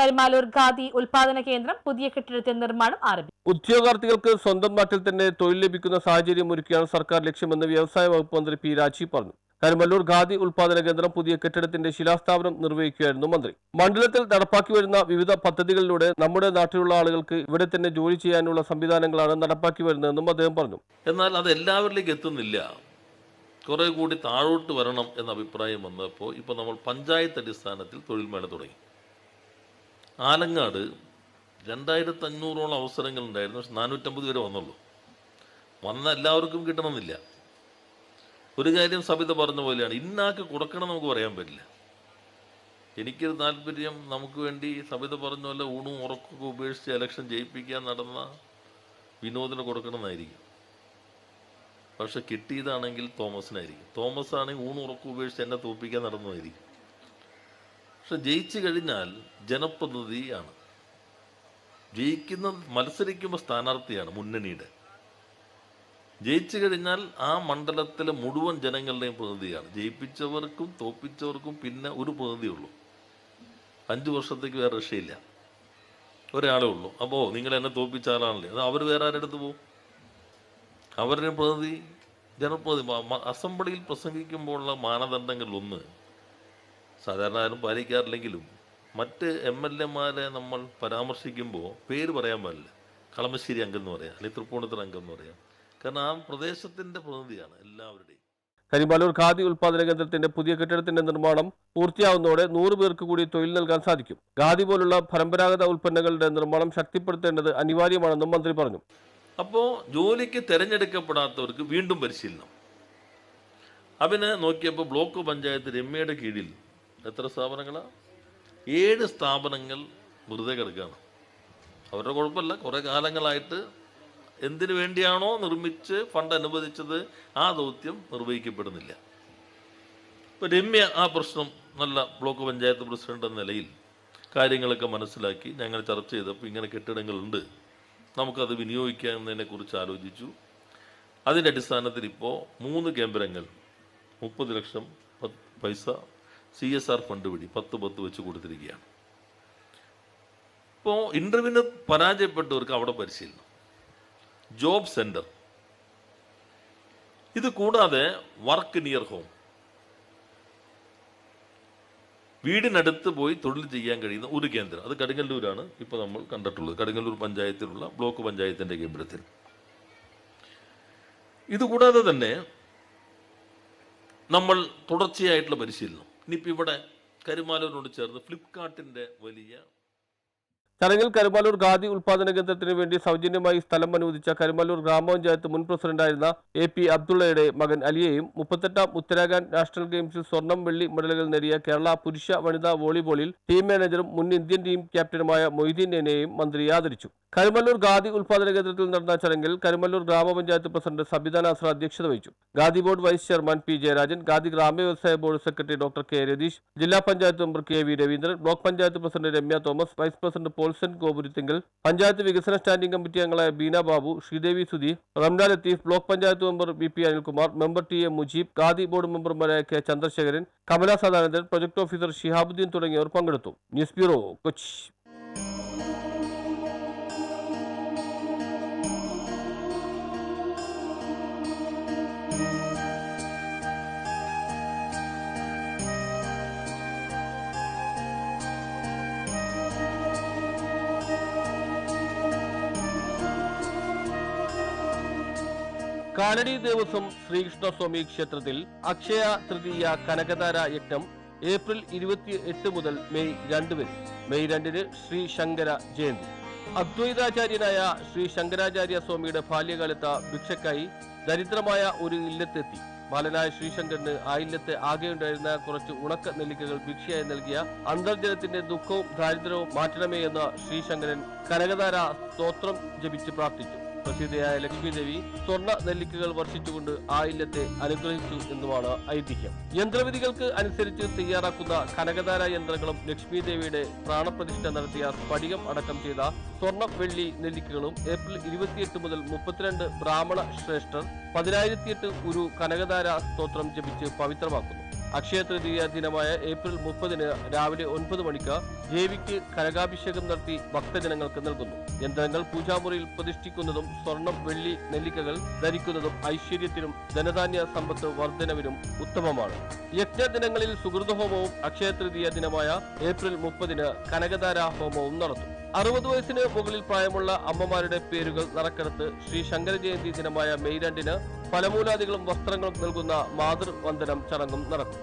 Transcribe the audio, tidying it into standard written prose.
കരിമാലൂർ ഖാദി ഉൽപാദന കേന്ദ്രം പുതിയ കെട്ടിടത്തിന്റെ നിർമ്മാണം ആരംഭിച്ചു. ഉദ്യോഗാർത്ഥികൾക്ക് സ്വന്തം നാട്ടിൽ തന്നെ തൊഴിൽ ലഭിക്കുന്ന സാഹചര്യം ഒരുക്കിയാണ് സർക്കാർ ലക്ഷ്യമെന്ന് വ്യവസായ വകുപ്പ് മന്ത്രി പി രാജീവ് പറഞ്ഞു. കരിമല്ലൂർ ഖാദി ഉൽപാദന കേന്ദ്രം പുതിയ കെട്ടിടത്തിന്റെ ശിലാസ്ഥാപനം നിർവഹിക്കുകയായിരുന്നു മന്ത്രി. മണ്ഡലത്തിൽ നടപ്പാക്കി വരുന്ന വിവിധ പദ്ധതികളിലൂടെ നമ്മുടെ നാട്ടിലുള്ള ആളുകൾക്ക് ഇവിടെ തന്നെ ജോലി ചെയ്യാനുള്ള സംവിധാനങ്ങളാണ് നടപ്പാക്കി വരുന്നതെന്നും അദ്ദേഹം പറഞ്ഞു. എന്നാൽ അത് എല്ലാവരിലേക്ക് എത്തുന്നില്ല, കുറെ കൂടി താഴോട്ട് വരണം എന്ന അഭിപ്രായം വന്നപ്പോൾ ഇപ്പോൾ നമ്മൾ പഞ്ചായത്ത് അടിസ്ഥാനത്തിൽ തൊഴിൽമേള തുടങ്ങി. ആലങ്ങാട് 2500ഓളം അവസരങ്ങൾ ഉണ്ടായിരുന്നു, പക്ഷെ 450 വരെ വന്നുള്ളൂ. വന്ന എല്ലാവർക്കും കിട്ടണമെന്നില്ല. ഒരു കാര്യം സബിത പറഞ്ഞ പോലെയാണ്, ഇന്നാക്ക് കൊടുക്കണം നമുക്ക് പറയാൻ പറ്റില്ല. എനിക്കൊരു താല്പര്യം നമുക്ക് വേണ്ടി സബിത പറഞ്ഞ പോലെ ഊണും ഉറക്കൊക്കെ ഉപേക്ഷിച്ച് ഇലക്ഷൻ ജയിപ്പിക്കാൻ നടന്ന വിനോദിന് കൊടുക്കണമെന്നായിരിക്കും. പക്ഷെ കിട്ടിയതാണെങ്കിൽ തോമസിനായിരിക്കും. തോമസ് ആണെങ്കിൽ ഊണും ഉറക്കം ഉപേക്ഷിച്ച് എന്നെ തോൽപ്പിക്കാൻ നടന്നതായിരിക്കും. പക്ഷെ ജയിച്ചു കഴിഞ്ഞാൽ ജനപ്രതിനിധിയാണ്, ജയിക്കുന്ന മത്സരിക്കുമ്പോൾ സ്ഥാനാർത്ഥിയാണ് മുന്നണിയുടെ. ജയിച്ചു കഴിഞ്ഞാൽ ആ മണ്ഡലത്തിലെ മുഴുവൻ ജനങ്ങളുടെയും പ്രതിനിധിയാണ്. ജയിപ്പിച്ചവർക്കും തോൽപ്പിച്ചവർക്കും പിന്നെ ഒരു പ്രതിനിധിയുള്ളൂ. 5 വർഷത്തേക്ക് വേറെ രക്ഷയില്ല, ഒരാളേ ഉള്ളൂ. അപ്പോൾ നിങ്ങൾ എന്നെ തോൽപ്പിച്ച ആളാണല്ലേ, അത് അവർ വേറെ ആരെടുത്ത് പോകും? അവരുടെ പ്രതിനിധി ജനപ്രതിനിധി. അസംബ്ലിയിൽ പ്രസംഗിക്കുമ്പോഴുള്ള മാനദണ്ഡങ്ങളിലൊന്ന് സാധാരണ ആരും പാലിക്കാറില്ലെങ്കിലും മറ്റ് MLA-മാരെ നമ്മൾ പരാമർശിക്കുമ്പോൾ പേര് പറയാൻ പാടില്ല. കളമശ്ശേരി അംഗം എന്ന് പറയാം, അല്ലെങ്കിൽ തൃപ്പൂണിത്തുറ അംഗം എന്ന് പറയാം. കാരണം ആ പ്രദേശത്തിൻ്റെ പ്രതിനിധിയാണ് എല്ലാവരുടെയും. കരിമാലൂർ ഖാദി ഉൽപാദന കേന്ദ്രത്തിന്റെ പുതിയ കെട്ടിടത്തിന്റെ നിർമ്മാണം പൂർത്തിയാവുന്നതോടെ 100 പേർക്ക് കൂടി തൊഴിൽ നൽകാൻ സാധിക്കും. ഖാദി പോലുള്ള പരമ്പരാഗത ഉൽപ്പന്നങ്ങളുടെ നിർമ്മാണം ശക്തിപ്പെടുത്തേണ്ടത് അനിവാര്യമാണെന്നും മന്ത്രി പറഞ്ഞു. അപ്പോൾ ജോലിക്ക് തിരഞ്ഞെടുക്കപ്പെടാത്തവർക്ക് വീണ്ടും പരിശീലനം. അവന് നോക്കിയപ്പോൾ ബ്ലോക്ക് പഞ്ചായത്ത് രമ്യയുടെ കീഴിൽ എത്ര സ്ഥാപനങ്ങളാണ്? 7 സ്ഥാപനങ്ങൾ വെറുതെ കിടക്കുകയാണ്. അവരുടെ കുഴപ്പമില്ല, കുറേ കാലങ്ങളായിട്ട് എന്തിനു വേണ്ടിയാണോ നിർമ്മിച്ച് ഫണ്ട് അനുവദിച്ചത് ആ ദൗത്യം നിർവഹിക്കപ്പെടുന്നില്ല. ഇപ്പോൾ രമ്യ ആ പ്രശ്നം നല്ല ബ്ലോക്ക് പഞ്ചായത്ത് പ്രസിഡന്റ് എന്ന നിലയിൽ കാര്യങ്ങളൊക്കെ മനസ്സിലാക്കി ഞങ്ങൾ ചർച്ച ചെയ്തപ്പോൾ ഇങ്ങനെ കെട്ടിടങ്ങളുണ്ട്, നമുക്കത് വിനിയോഗിക്കുന്നതിനെക്കുറിച്ച് ആലോചിച്ചു. അതിൻ്റെ അടിസ്ഥാനത്തിൽ ഇപ്പോൾ 3 കേന്ദ്രങ്ങൾ 30 ലക്ഷം പൈസ CSR ഫണ്ട് വഴി 10 വെച്ച് കൊടുത്തിരിക്കുകയാണ്. ഇപ്പോൾ ഇൻ്റർവ്യൂവിന് പരാജയപ്പെട്ടവർക്ക് അവിടെ പരിശീലനം, ജോബ് സെൻറ്റർ, ഇത് കൂടാതെ വർക്ക് നിയർ ഹോം, വീടിനടുത്ത് പോയി തൊഴിൽ ചെയ്യാൻ കഴിയുന്ന ഒരു കേന്ദ്രം. അത് കടുങ്ങല്ലൂരാണ് ഇപ്പോൾ നമ്മൾ കണ്ടിട്ടുള്ളത്, കടുങ്ങല്ലൂർ പഞ്ചായത്തിലുള്ള ബ്ലോക്ക് പഞ്ചായത്തിൻ്റെ കേന്ദ്രത്തിൽ. ഇതുകൂടാതെ തന്നെ നമ്മൾ തുടർച്ചയായിട്ടുള്ള പരിശീലനം. ഇനിയിപ്പോൾ ഇവിടെ കരിമാലൂരിനോട് ചേർന്ന് ഫ്ലിപ്കാർട്ടിൻ്റെ വലിയ ചടങ്ങിൽ കരിമാലൂർ ഖാദി ഉൽപാദന കേന്ദ്രത്തിന് വേണ്ടി സൗജന്യമായി സ്ഥലം അനുവദിച്ച കരിമാലൂർ ഗ്രാമപഞ്ചായത്ത് മുൻ പ്രസിഡന്റായിരുന്ന AP അബ്ദുള്ളയുടെ മകൻ അലിയെയും 38ാം ഉത്തരാഖണ്ഡ് നാഷണൽ ഗെയിംസിൽ സ്വർണം വെള്ളി മെഡലുകൾ നേടിയ കേരള പുരുഷ വനിതാ വോളിബോളിൽ ടീം മാനേജറും മുൻ ഇന്ത്യൻ ടീം ക്യാപ്റ്റനുമായ മൊയ്തീനെയും മന്ത്രി ആദരിച്ചു. കരിമല്ലൂർ ഖാദി ഉൽപാദന കേന്ദ്രത്തിൽ നടന്ന ചടങ്ങിൽ കരിമല്ലൂർ ഗ്രാമപഞ്ചായത്ത് പ്രസിഡന്റ് സബിത നാസർ അധ്യക്ഷത വഹിച്ചു. Khadi board vice chairman P Jayarajan, Khadi ഗ്രാമ്യ വ്യവസായ board secretary Dr. K Ratheesh, ജില്ലാ panchayat member KV Raveendran, block panchayat president Ramya Thomas, vice president Paulson Gopurathinkal, panchayat വികസന സ്റ്റാൻഡിംഗ് കമ്മിറ്റി അംഗങ്ങളായ Beena Babu, Sreedevi Sudheer, Ramla Latheef, block panchayat member BP Anilkumar, member TA Mujeeb, Khadi board മെമ്പർമാരായ K Chandrasekharan, Kamala Sadanandan, project officer Shihabuddin തുടങ്ങിയവർ പങ്കെടുത്തു. News bureau, Kochi. കാലടി ദേവസ്വം ശ്രീകൃഷ്ണസ്വാമി ക്ഷേത്രത്തിൽ അക്ഷയ തൃതീയ കനകധാര യജ്ഞം ഏപ്രിൽ 28 മുതൽ മെയ് 2 വരെ. മെയ് 2-ന് ശ്രീ ശങ്കര ജയന്തി. അദ്വൈതാചാര്യനായ ശ്രീ ശങ്കരാചാര്യ സ്വാമിയുടെ ബാല്യകാലത്ത് ഭിക്ഷക്കായി ദരിദ്രമായ ഒരു ഇല്ലത്തെത്തി. ബാലനായ ശ്രീശങ്കരന് ആ ഇല്ലത്ത് ആകെയുണ്ടായിരുന്ന കുറച്ച് ഉണക്ക നെല്ലിക്കകൾ ഭിക്ഷയായി നൽകിയ അന്തർജനത്തിന്റെ ദുഃഖവും ദാരിദ്ര്യവും മാറ്റണമേ എന്ന് ശ്രീശങ്കരൻ കനകധാര സ്തോത്രം ജപിച്ച് പ്രാർത്ഥിച്ചു. പ്രസിദ്ധയായ ലക്ഷ്മി ദേവി സ്വർണ്ണ നെല്ലിക്കകൾ വർഷിച്ചുകൊണ്ട് ആ ഇല്ലത്തെ അനുഗ്രഹിച്ചു എന്നുമാണ് ഐതിഹ്യം. യന്ത്രവിധികൾക്ക് അനുസരിച്ച് തയ്യാറാക്കുന്ന കനകധാര യന്ത്രങ്ങളും ലക്ഷ്മി ദേവിയുടെ പ്രാണപ്രതിഷ്ഠ നടത്തിയ സ്ഫടികം അടക്കം ചെയ്ത സ്വർണ്ണ വെള്ളി നെല്ലിക്കകളും ഏപ്രിൽ 28 മുതൽ 32 ബ്രാഹ്മണ ശ്രേഷ്ഠർ 10,008 ഒരു കനകധാര സ്തോത്രം ജപിച്ച് പവിത്രമാക്കുന്നു. അക്ഷയ തൃതീയ ദിനമായ ഏപ്രിൽ 30 രാവിലെ 9 മണിക്ക് ദേവിക്ക് കനകാഭിഷേകം നടത്തി ഭക്തജനങ്ങൾക്ക് നൽകുന്നു. യന്ത്രങ്ങൾ പൂജാമുറിയിൽ പ്രതിഷ്ഠിക്കുന്നതും സ്വർണം, വെള്ളി, നെല്ലിക്കകൾ ധരിക്കുന്നതും ഐശ്വര്യത്തിനും ധനധാന്യ സമ്പത്ത് വർധനവിനും ഉത്തമമാണ്. യജ്ഞദിനങ്ങളിൽ സുഹൃതഹോമവും അക്ഷയ തൃതീയ ദിനമായ ഏപ്രിൽ 30 കനകധാര ഹോമവും നടത്തും. 60 വയസ്സിന് മുകളിൽ പ്രായമുള്ള അമ്മമാരുടെ പേരുകൾ നറുക്കെടുത്ത് ശ്രീ ശങ്കര ജയന്തി ദിനമായ മെയ് 2 ഫലമൂലാദികളും വസ്ത്രങ്ങളും നൽകുന്ന മാതൃവന്ദനം ചടങ്ങും നടക്കും.